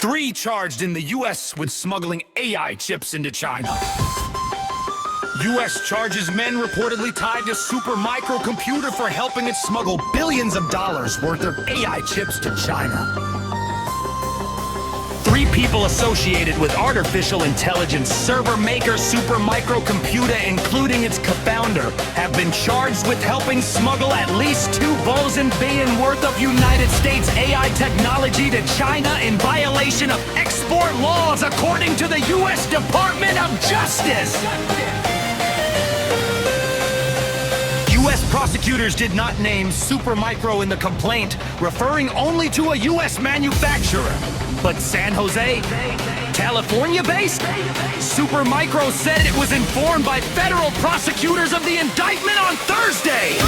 3 charged in the U.S. with smuggling AI chips into China. U.S. charges men reportedly tied to Supermicro for helping it smuggle billions of dollars worth of AI chips to China. 3 people associated with artificial intelligence server maker Supermicro, including its co-founder, have been charged with helping smuggle at least $2 billion worth of United States AI technology to China in violation of export laws, according to the U.S. Department of Justice. U.S. prosecutors did not name Supermicro in the complaint, referring only to a U.S. manufacturer. But San Jose, California-based, Supermicro said it was informed by federal prosecutors of the indictment on Thursday.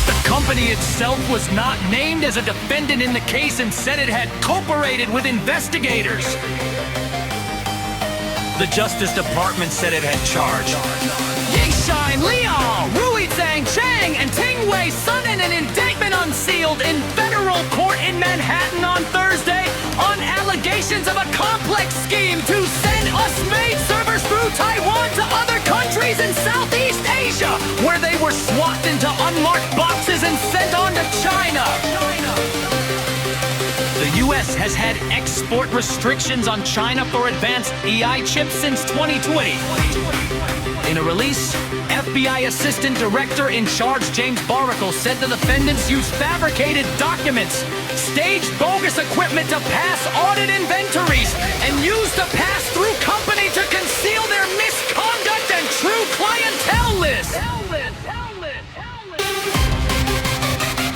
The company itself was not named as a defendant in the case and said it had cooperated with investigators. The Justice Department said it had charged Yixin Liao, Rui Zhang Cheng, and Tingwei Sun in an indictment unsealed in federal court in Manhattan on Thursday on allegations of a complex scheme to send US-made servers through Taiwan to other countries in Southeast Asia, where they were swapped into unmarked boxes and sent on to China. The U.S. has had export restrictions on China for advanced AI chips since 2020. In a release, FBI Assistant Director in charge James Barnacle said the defendants used fabricated documents, staged bogus equipment to pass audit inventories, and used a pass-through company to conceal their misconduct and true clientele list.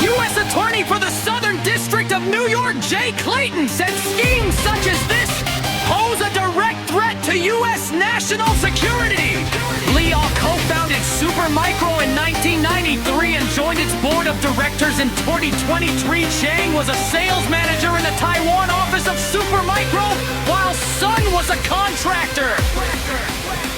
U.S. Attorney for the Southern District of New York, Jay Clayton, said schemes such as this pose a direct threat to U.S. national security. Liao co-founded Supermicro in 1993 and joined its board of directors in 2023. Chang was a sales manager in the Taiwan office of Supermicro, while Sun was a contractor.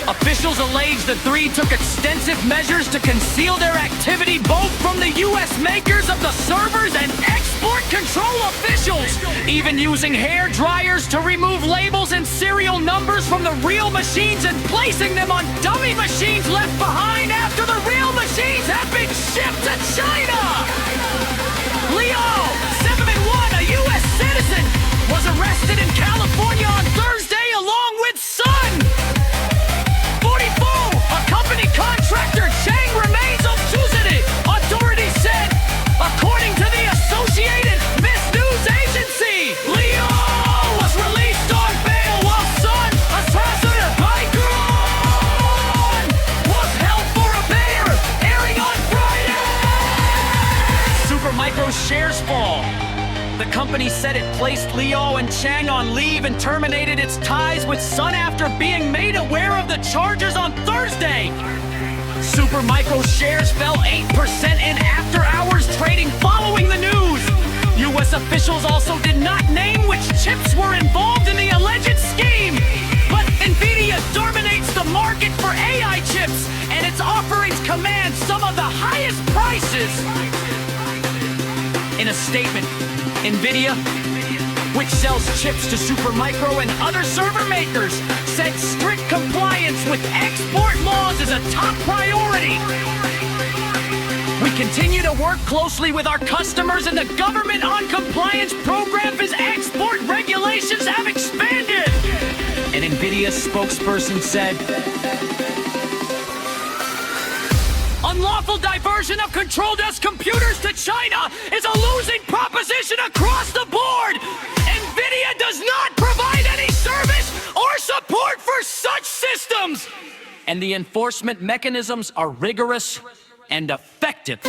Officials allege the 3 took extensive measures to conceal their activity both from the U.S. makers of the servers and export control officials, even using hair dryers to remove labels and serial numbers from the real machines and placing them on dummy machines left behind after the real machines have been shipped to China. Leo, 71, a U.S. citizen, was arrested in California on Thursday along with Sun. Contractor Chang remains accused, authorities said, according to the Associated News Agency. Leo was released on bail while Sun, a passenger Baigon, was held for a bail, airing on Friday. Supermicro shares fall. The company said it placed Liao and Chang on leave and terminated its ties with Sun after being made aware of the charges on Thursday. Supermicro shares fell 8% in after-hours trading following the news. U.S. officials also did not name which chips were involved in the alleged scheme. But NVIDIA dominates the market for AI chips, and its offerings command some of the highest prices. In a statement, NVIDIA, which sells chips to Supermicro and other server makers, said strict compliance with export laws is a top priority. We continue to work closely with our customers and the government on compliance programs as export regulations have expanded. An NVIDIA spokesperson said, unlawful diversion of controlled US computers to China is a losing proposition across the board. NVIDIA does not provide any service or support for such systems, and the enforcement mechanisms are rigorous and effective.